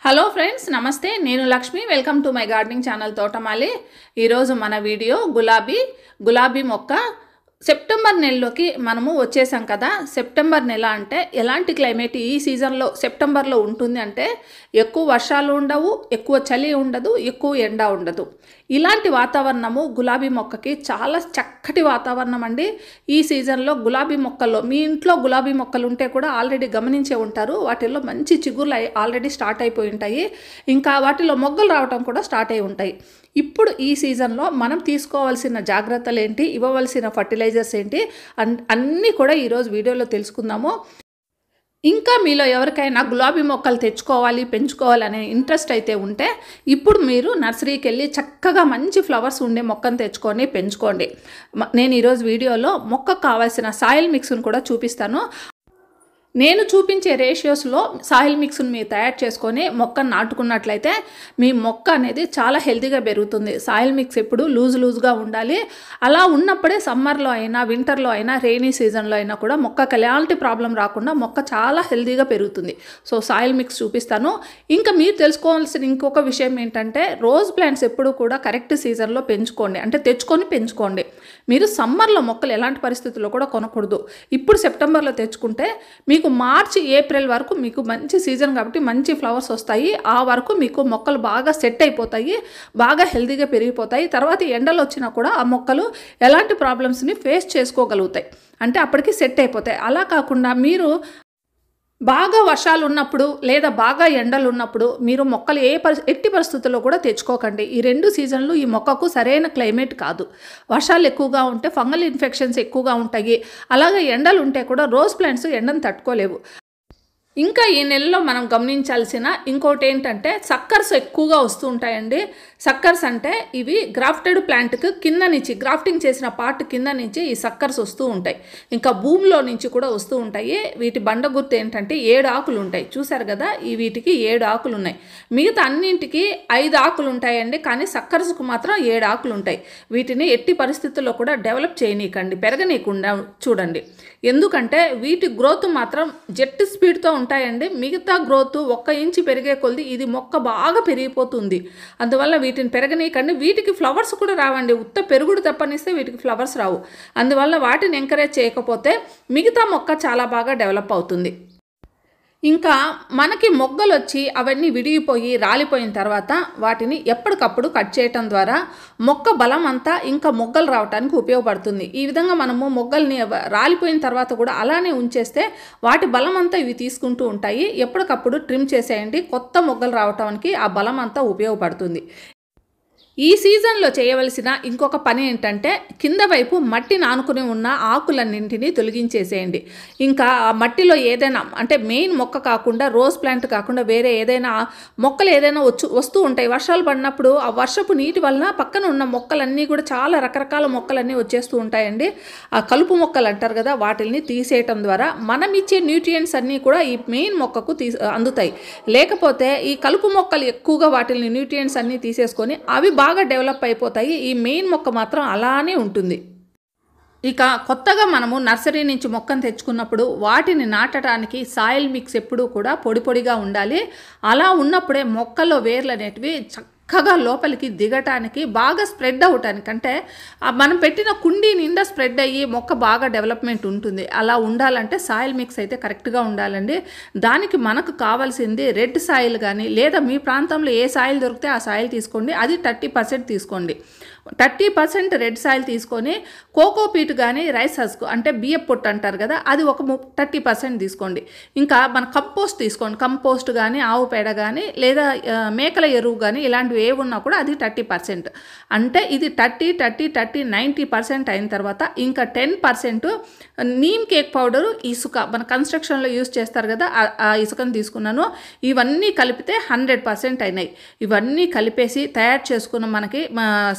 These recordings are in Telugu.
హలో ఫ్రెండ్స్ నమస్తే నేను Lakshmi welcome to my gardening channel తోటమాలి ఈరోజు మన వీడియో గులాబీ మొక్క సెప్టెంబర్ నెలలోకి మనము వచ్చేసాం కదా సెప్టెంబర్ నెల అంటే ఎలాంటి క్లైమేట్ ఈ సీజన్లో సెప్టెంబర్లో ఉంటుంది అంటే ఎక్కువ వర్షాలు ఉండవు ఎక్కువ చలి ఉండదు ఎక్కువ ఎండ ఉండదు ఇలాంటి వాతావరణము గులాబీ మొక్కకి చాలా చక్కటి వాతావరణం అండి ఈ సీజన్లో గులాబీ మొక్కల్లో మీ ఇంట్లో గులాబీ మొక్కలు ఉంటే కూడా ఆల్రెడీ గమనించే ఉంటారు వాటిల్లో మంచి చిగుర్లు ఆల్రెడీ స్టార్ట్ అయిపోయి ఉంటాయి ఇంకా వాటిలో మొగ్గలు రావడం కూడా స్టార్ట్ అయి ఉంటాయి ఇప్పుడు ఈ సీజన్లో మనం తీసుకోవాల్సిన జాగ్రత్తలు ఏంటి ఇవ్వవలసిన ఫర్టిలైజర్స్ ఏంటి అన్నీ కూడా ఈరోజు వీడియోలో తెలుసుకుందాము ఇంకా మీలో ఎవరికైనా గులాబీ మొక్కలు తెచ్చుకోవాలి పెంచుకోవాలి అనే ఇంట్రెస్ట్ అయితే ఉంటే ఇప్పుడు మీరు నర్సరీకి వెళ్ళి చక్కగా మంచి ఫ్లవర్స్ ఉండే మొక్కను తెచ్చుకొని పెంచుకోండి నేను ఈరోజు వీడియోలో మొక్కకు కావాల్సిన సాయిల్ మిక్స్ను కూడా చూపిస్తాను నేను చూపించే రేషియోస్లో సాయిల్ మిక్స్ని మీరు తయారు చేసుకొని మొక్కను నాటుకున్నట్లయితే మీ మొక్క అనేది చాలా హెల్తీగా పెరుగుతుంది సాయిల్ మిక్స్ ఎప్పుడు లూజ్గా ఉండాలి అలా ఉన్నప్పుడే సమ్మర్లో అయినా వింటర్లో అయినా రెయినీ సీజన్లో అయినా కూడా మొక్కకు ఎలాంటి ప్రాబ్లం రాకుండా మొక్క చాలా హెల్తీగా పెరుగుతుంది సో సాయిల్ మిక్స్ చూపిస్తాను ఇంకా మీరు తెలుసుకోవాల్సిన ఇంకొక విషయం ఏంటంటే రోజ్ ప్లాంట్స్ ఎప్పుడు కూడా కరెక్ట్ సీజన్లో పెంచుకోండి అంటే తెచ్చుకొని పెంచుకోండి మీరు సమ్మర్లో మొక్కలు ఎలాంటి పరిస్థితుల్లో కూడా కొనకూడదు ఇప్పుడు సెప్టెంబర్లో తెచ్చుకుంటే మీకు మార్చి ఏప్రిల్ వరకు మీకు మంచి సీజన్ కాబట్టి మంచి ఫ్లవర్స్ వస్తాయి ఆ వరకు మీకు మొక్కలు బాగా సెట్ అయిపోతాయి బాగా హెల్తీగా పెరిగిపోతాయి తర్వాత ఎండలు వచ్చినా కూడా ఆ మొక్కలు ఎలాంటి ప్రాబ్లమ్స్ని ఫేస్ చేసుకోగలుగుతాయి అంటే అప్పటికి సెట్ అయిపోతాయి అలా కాకుండా మీరు బాగా వర్షాలు ఉన్నప్పుడు లేదా బాగా ఎండలు ఉన్నప్పుడు మీరు మొక్కలు ఎట్టి పరిస్థితుల్లో కూడా తెచ్చుకోకండి ఈ రెండు సీజన్లు ఈ మొక్కకు సరైన క్లైమేట్ కాదు వర్షాలు ఎక్కువగా ఉంటే ఫంగల్ ఇన్ఫెక్షన్స్ ఎక్కువగా ఉంటాయి అలాగే ఎండలు ఉంటే కూడా రోజ్ ప్లాంట్స్ ఎండను తట్టుకోలేవు ఇంకా ఈ నెలలో మనం గమనించాల్సిన ఇంకోటి ఏంటంటే సక్కర్స్ ఎక్కువగా వస్తూ ఉంటాయండి సక్కర్స్ అంటే ఇవి గ్రాఫ్టెడ్ ప్లాంట్కి కింద నుంచి గ్రాఫ్టింగ్ చేసిన పార్ట్ కింద నుంచి ఈ సక్కర్స్ వస్తూ ఉంటాయి ఇంకా భూమిలో నుంచి కూడా వస్తూ ఉంటాయి వీటి బండ గుర్తు ఏంటంటే 7 ఆకులు ఉంటాయి చూసారు కదా వీటికి 7 ఆకులు ఉన్నాయి మిగతా అన్నింటికి 5 ఆకులు ఉంటాయండి కానీ సక్కర్స్కు మాత్రం 7 ఆకులు ఉంటాయి వీటిని ఎట్టి పరిస్థితుల్లో కూడా డెవలప్ చేయనీయకండి పెరగనీయకుండా చూడండి ఎందుకంటే వీటి గ్రోత్ మాత్రం జెట్ స్పీడ్తో ఉంటాయండి మిగతా గ్రోత్ 1 ఇంచు పెరిగే కొలది ఇది మొక్క బాగా పెరిగిపోతుంది అందువల్ల వీటిని పెరగనీయకండి వీటికి ఫ్లవర్స్ కూడా రావండి ఉత్త పెరుగుడు తప్పనిస్తే వీటికి ఫ్లవర్స్ రావు అందువల్ల వాటిని ఎంకరేజ్ చేయకపోతే మిగతా మొక్క చాలా బాగా డెవలప్ అవుతుంది ఇంకా మనకి మొగ్గలు వచ్చి అవన్నీ విడిగిపోయి రాలిపోయిన తర్వాత వాటిని ఎప్పటికప్పుడు కట్ చేయటం ద్వారా మొక్క బలం అంతా ఇంకా మొగ్గలు రావడానికి ఉపయోగపడుతుంది ఈ విధంగా మనము మొగ్గల్ని రాలిపోయిన తర్వాత కూడా అలానే ఉంచేస్తే వాటి బలం అంతా ఇవి తీసుకుంటూ ఉంటాయి ఎప్పటికప్పుడు ట్రిమ్ చేసేయండి కొత్త మొగ్గలు రావటానికి ఆ బలం అంతా ఉపయోగపడుతుంది ఈ సీజన్లో చేయవలసిన ఇంకొక పని ఏంటంటే కింద వైపు మట్టి నానుకుని ఉన్న ఆకులన్నింటినీ తొలగించేసేయండి ఇంకా ఆ మట్టిలో ఏదైనా అంటే మెయిన్ మొక్క కాకుండా రోజ్ ప్లాంట్ కాకుండా వేరే ఏదైనా మొక్కలు ఏదైనా వస్తూ ఉంటాయి వర్షాలు పడినప్పుడు ఆ వర్షపు నీటి వలన పక్కన ఉన్న మొక్కలన్నీ కూడా చాలా రకరకాల మొక్కలన్నీ వచ్చేస్తూ ఉంటాయండి ఆ కలుపు మొక్కలు అంటారు కదా వాటిని తీసేయటం ద్వారా మనం ఇచ్చే న్యూట్రియంట్స్ అన్నీ కూడా ఈ మెయిన్ మొక్కకు అందుతాయి లేకపోతే ఈ కలుపు మొక్కలు ఎక్కువగా వాటిని న్యూట్రియంట్స్ అన్నీ తీసేసుకొని అవి బాగా డెవలప్ అయిపోతాయి ఈ మెయిన్ మొక్క మాత్రం అలానే ఉంటుంది ఇక కొత్తగా మనము నర్సరీ నుంచి మొక్కను తెచ్చుకున్నప్పుడు వాటిని నాటడానికి సాయిల్ మిక్స్ ఎప్పుడూ కూడా పొడిగా ఉండాలి అలా ఉన్నప్పుడే మొక్కలో వేర్లు అనేటివి చక్కగా లోపలికి దిగటానికి బాగా స్ప్రెడ్ అవటానికి అంటే మనం పెట్టిన కుండీ నిండా స్ప్రెడ్ అయ్యి మొక్క బాగా డెవలప్మెంట్ ఉంటుంది అలా ఉండాలంటే సాయిల్ మిక్స్ అయితే కరెక్ట్గా ఉండాలండి దానికి మనకు కావాల్సింది రెడ్ సాయిల్ కానీ లేదా మీ ప్రాంతంలో ఏ సాయిల్ దొరికితే ఆ సాయిల్ తీసుకోండి అది 30% తీసుకోండి 30% రెడ్ సాయిల్ తీసుకొని కోకోపీట్ కానీ రైస్ హస్క్ అంటే బియ్యం పొట్టు అంటారు కదా అది ఒక 30% తీసుకోండి ఇంకా మన కంపోస్ట్ తీసుకోండి కంపోస్ట్ కానీ ఆవు పేడ కానీ లేదా మేకల ఎరువు కానీ ఇలాంటివి ఏవి ఉన్నా కూడా అది 30% అంటే ఇది 90% అయిన తర్వాత ఇంకా 10% నీమ్ కేక్ పౌడరు ఇసుక మన కన్స్ట్రక్షన్లో యూజ్ చేస్తారు కదా ఆ ఇసుకను తీసుకున్నాను ఇవన్నీ కలిపితే 100% అయినాయి ఇవన్నీ కలిపేసి తయారు చేసుకున్న మనకి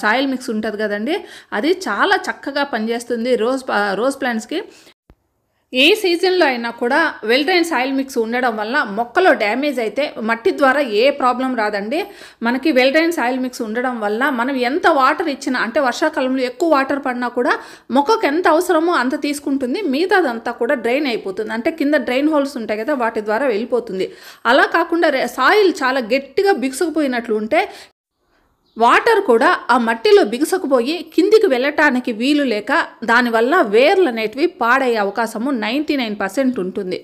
సాయిల్ మిక్స్ ఉంటుంది కదండి అది చాలా చక్కగా పనిచేస్తుంది రోజ్ ప్లాంట్స్కి ఏ సీజన్లో అయినా కూడా వెల్ డ్రైన్ సాయిల్ మిక్స్ ఉండడం వల్ల మొక్కలో డ్యామేజ్ అయితే మట్టి ద్వారా ఏ ప్రాబ్లం రాదండి. మనకి వెల్ డ్రైన్ సాయిల్ మిక్స్ ఉండడం వల్ల మనం ఎంత వాటర్ ఇచ్చినా, అంటే వర్షాకాలంలో ఎక్కువ వాటర్ పడినా కూడా మొక్కకు ఎంత అవసరమో అంత తీసుకుంటుంది, మిగతాదంతా కూడా డ్రైన్ అయిపోతుంది. అంటే కింద డ్రైన్ హోల్స్ ఉంటాయి కదా, వాటి ద్వారా వెళ్ళిపోతుంది. అలా కాకుండా సాయిల్ చాలా గట్టిగా బిగుసుకుపోయినట్లు ఉంటే వాటర్ కూడా ఆ మట్టిలో బిగుసుకుపోయి కిందికి వెళ్ళటానికి వీలు లేక దానివల్ల వేర్లు అనేటివి పాడయ్యే అవకాశము 99% ఉంటుంది.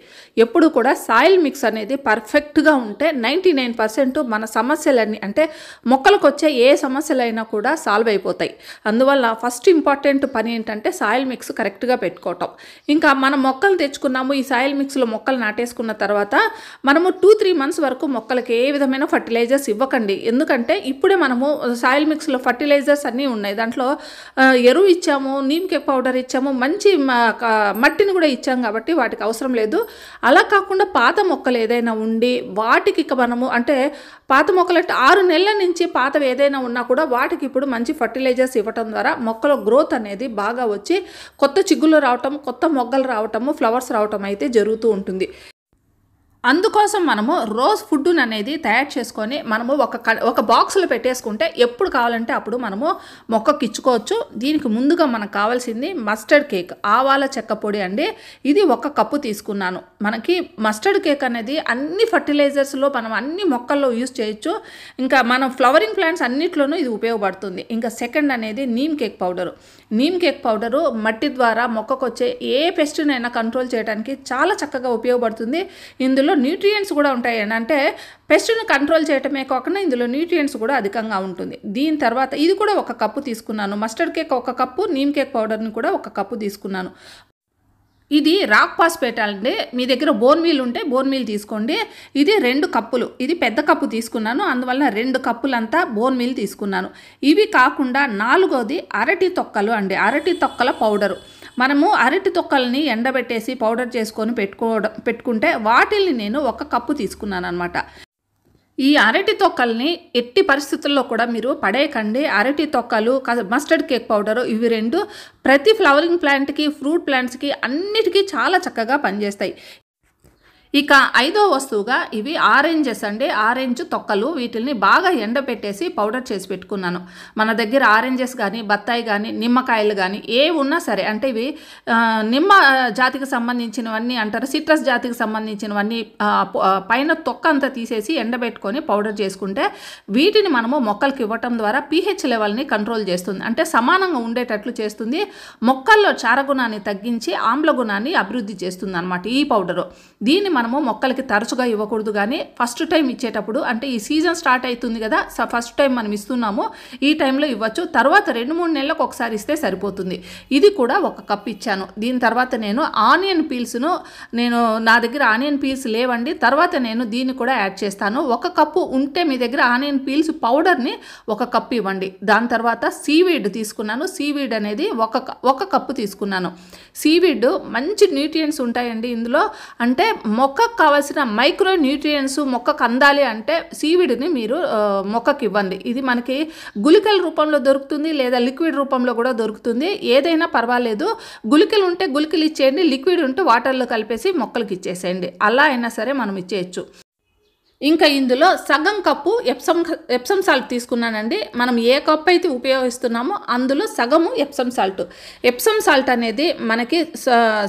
ఎప్పుడు కూడా సాయిల్ మిక్స్ అనేది పర్ఫెక్ట్గా ఉంటే 99% మన సమస్యలన్నీ, అంటే మొక్కలకు వచ్చే ఏ సమస్యలైనా కూడా సాల్వ్ అయిపోతాయి. అందువల్ల ఫస్ట్ ఇంపార్టెంట్ పని ఏంటంటే సాయిల్ మిక్స్ కరెక్ట్గా పెట్టుకోవటం. ఇంకా మనం మొక్కలు తెచ్చుకున్నాము, ఈ సాయిల్ మిక్స్లో మొక్కలు నాటేసుకున్న తర్వాత మనము 2-3 months వరకు మొక్కలకి ఏ విధమైన ఫర్టిలైజర్స్ ఇవ్వకండి. ఎందుకంటే ఇప్పుడే మనము సాయిల్ మిక్స్లో ఫర్టిలైజర్స్ అన్నీ ఉన్నాయి. దాంట్లో ఎరువు ఇచ్చాము, నీమ్ కేక్ పౌడర్ ఇచ్చాము, మంచి మట్టిని కూడా ఇచ్చాము కాబట్టి వాటికి అవసరం లేదు. అలా కాకుండా పాత మొక్కలు ఏదైనా ఉండి వాటికి మనము, అంటే పాత మొక్కలు అంటే 6 నెలల నుంచి పాతవి ఏదైనా ఉన్నా కూడా వాటికి ఇప్పుడు మంచి ఫర్టిలైజర్స్ ఇవ్వటం ద్వారా మొక్కల గ్రోత్ అనేది బాగా వచ్చి కొత్త చిగుళ్ళు రావటం, కొత్త మొగ్గలు రావటము, ఫ్లవర్స్ రావటం అయితే జరుగుతూ ఉంటుంది. అందుకోసం మనము రోజ్ ఫుడ్ అనేది తయారు చేసుకొని మనము ఒక బాక్స్లో పెట్టేసుకుంటే ఎప్పుడు కావాలంటే అప్పుడు మనము మొక్కకి ఇచ్చుకోవచ్చు. దీనికి ముందుగా మనకు కావాల్సింది మస్టర్డ్ కేక్, ఆవాల చెక్క పొడి అండి. ఇది 1 కప్పు తీసుకున్నాను. మనకి మస్టర్డ్ కేక్ అనేది అన్ని ఫర్టిలైజర్స్లో మనం అన్ని మొక్కల్లో యూజ్ చేయొచ్చు. ఇంకా మనం ఫ్లవరింగ్ ప్లాంట్స్ అన్నిట్లోనూ ఇది ఉపయోగపడుతుంది. ఇంకా సెకండ్ అనేది neem cake powder. Neem cake powder మట్టి ద్వారా మొక్కకు వచ్చే ఏ పెస్ట్నైనా కంట్రోల్ చేయడానికి చాలా చక్కగా ఉపయోగపడుతుంది. ఇందులో న్యూట్రియంట్స్ కూడా ఉంటాయి. అంటే పెస్ట్ను కంట్రోల్ చేయటమే కాకుండా ఇందులో న్యూట్రియంట్స్ కూడా అధికంగా ఉంటుంది. దీని తర్వాత ఇది కూడా 1 కప్పు తీసుకున్నాను. Mustard cake 1 cup, neem cake పౌడర్ని కూడా 1 కప్పు తీసుకున్నాను. ఇది రాక్ పాస్పేట్ అండి. మీ దగ్గర బోన్ మీల్ ఉంటే బోన్ మీల్ తీసుకోండి. ఇది 2 కప్పులు, ఇది పెద్ద కప్పు తీసుకున్నాను, అందువల్ల 2 కప్పులంతా బోన్ మీల్ తీసుకున్నాను. ఇవి కాకుండా 4వది అరటి తొక్కలు అండి, అరటి తొక్కల పౌడరు. మనము అరటి తొక్కల్ని ఎండబెట్టేసి పౌడర్ చేసుకొని పెట్టుకుంటే వాటిల్ని నేను 1 కప్పు తీసుకున్నాను అనమాట. ఈ అరటి తొక్కల్ని ఎట్టి పరిస్థితుల్లో కూడా మీరు పడేయకండి. అరటి తొక్కలు, మస్టర్డ్ కేక్ పౌడరు, ఇవి 2 ప్రతి ఫ్లవరింగ్ ప్లాంట్కి, ఫ్రూట్ ప్లాంట్స్కి అన్నిటికీ చాలా చక్కగా పనిచేస్తాయి. ఇక 5వ వస్తువుగా ఇవి ఆరెంజెస్ అండి, ఆరెంజ్ తొక్కలు. వీటిని బాగా ఎండబెట్టేసి పౌడర్ చేసి పెట్టుకున్నాను. మన దగ్గర ఆరెంజెస్ కానీ, బత్తాయి కానీ, నిమ్మకాయలు కానీ ఏ ఉన్నా సరే, అంటే ఇవి నిమ్మ జాతికి సంబంధించినవన్నీ అంటారు, సిట్రస్ జాతికి సంబంధించినవన్నీ పైన తొక్క అంతా తీసేసి ఎండబెట్టుకొని పౌడర్ చేసుకుంటే వీటిని మనము మొక్కలకి ఇవ్వటం ద్వారా pH లెవెల్ని కంట్రోల్ చేస్తుంది. అంటే సమానంగా ఉండేటట్లు చేస్తుంది. మొక్కల్లో చారగుణాన్ని తగ్గించి ఆమ్లగుణాన్ని అభివృద్ధి చేస్తుంది అన్నమాట ఈ పౌడరు. దీన్ని మనము మొక్కలకి తరచుగా ఇవ్వకూడదు, కానీ ఫస్ట్ టైం ఇచ్చేటప్పుడు, అంటే ఈ సీజన్ స్టార్ట్ అవుతుంది కదా, ఫస్ట్ టైం మనం ఇస్తున్నాము, ఈ టైంలో ఇవ్వచ్చు. తర్వాత 2-3 నెలలకు ఒకసారి ఇస్తే సరిపోతుంది. ఇది కూడా 1 కప్ ఇచ్చాను. దీని తర్వాత నేను ఆనియన్ పీల్స్ను, నా దగ్గర ఆనియన్ పీల్స్ లేవండి, తర్వాత నేను దీన్ని కూడా యాడ్ చేస్తాను. 1 కప్పు ఉంటే మీ దగ్గర ఆనియన్ పీల్స్ పౌడర్ని 1 కప్పు ఇవ్వండి. దాని తర్వాత సీవీడ్ తీసుకున్నాను. సీవీడ్ అనేది 1 కప్పు తీసుకున్నాను. సీవీడ్ మంచి న్యూట్రియంట్స్ ఉంటాయండి ఇందులో. అంటే మొక్కకు కావాల్సిన మైక్రో న్యూట్రియంట్స్ మొక్కకు అందాలి అంటే సీవిడ్ని మీరు మొక్కకి ఇవ్వండి. ఇది మనకి గుళికల రూపంలో దొరుకుతుంది, లేదా లిక్విడ్ రూపంలో కూడా దొరుకుతుంది. ఏదైనా పర్వాలేదు. గుళికలు ఉంటే గుళికలు ఇచ్చేయండి, లిక్విడ్ ఉంటే వాటర్లో కలిపేసి మొక్కలకి ఇచ్చేసేయండి. అలా అయినా సరే మనం ఇచ్చేయచ్చు. ఇంకా ఇందులో సగం కప్పు ఎప్సమ్ సాల్ట్ తీసుకున్నానండి. మనం ఏ కప్పు అయితే ఉపయోగిస్తున్నామో అందులో సగము ఎప్సమ్ సాల్ట్. ఎప్సమ్ సాల్ట్ అనేది మనకి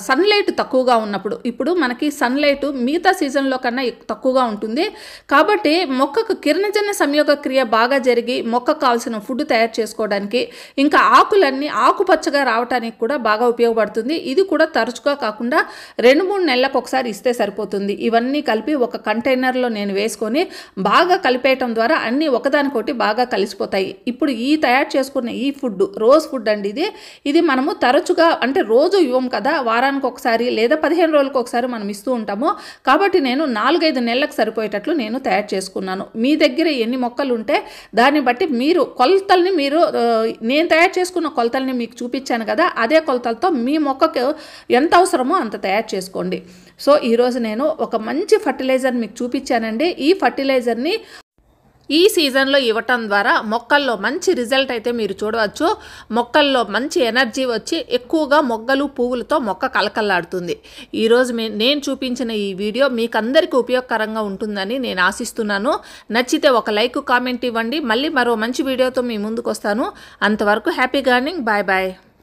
సన్లైట్ తక్కువగా ఉన్నప్పుడు, ఇప్పుడు మనకి సన్లైట్ మిగతా సీజన్లో కన్నా తక్కువగా ఉంటుంది కాబట్టి మొక్కకు కిరణజన్య సంయోగ క్రియ బాగా జరిగి మొక్కకు కావాల్సిన ఫుడ్ తయారు చేసుకోవడానికి, ఇంకా ఆకులన్నీ ఆకుపచ్చగా రావడానికి కూడా బాగా ఉపయోగపడుతుంది. ఇది కూడా తరచుగా కాకుండా 2-3 నెలలకు ఒకసారి ఇస్తే సరిపోతుంది. ఇవన్నీ కలిపి ఒక కంటైనర్లో నేను వేసుకొని బాగా కలిపేయటం ద్వారా అన్నీ ఒకదానికొకటి బాగా కలిసిపోతాయి. ఇప్పుడు ఈ తయారు చేసుకున్న ఈ ఫుడ్ రోజ్ ఫుడ్ అండి. ఇది మనము తరచుగా, అంటే రోజు ఇవ్వం కదా, వారానికి ఒకసారి లేదా 15 రోజులకు ఒకసారి మనం ఇస్తూ ఉంటాము. కాబట్టి నేను 4-5 నెలలకు సరిపోయేటట్లు నేను తయారు చేసుకున్నాను. మీ దగ్గర ఎన్ని మొక్కలు ఉంటే దాన్ని బట్టి మీరు కొలతల్ని, నేను తయారు చేసుకున్న కొలతల్ని మీకు చూపించాను కదా, అదే కొలతలతో మీ మొక్కకు ఎంత అవసరమో అంత తయారు చేసుకోండి. సో ఈరోజు నేను ఒక మంచి ఫర్టిలైజర్ మీకు చూపించానండి. ఈ ఫర్టిలైజర్ని ఈ సీజన్లో ఇవ్వటం ద్వారా మొక్కల్లో మంచి రిజల్ట్ అయితే మీరు చూడవచ్చు. మొక్కల్లో మంచి ఎనర్జీ వచ్చి ఎక్కువగా మొగ్గలు పువ్వులతో మొక్క కలకల్లాడుతుంది. ఈరోజు నేను చూపించిన ఈ వీడియో మీకు అందరికీ ఉపయోగకరంగా ఉంటుందని నేను ఆశిస్తున్నాను. నచ్చితే ఒక లైక్ కామెంట్ ఇవ్వండి. మళ్ళీ మరో మంచి వీడియోతో మీ ముందుకు వస్తాను. అంతవరకు హ్యాపీ గార్డెనింగ్. Bye bye.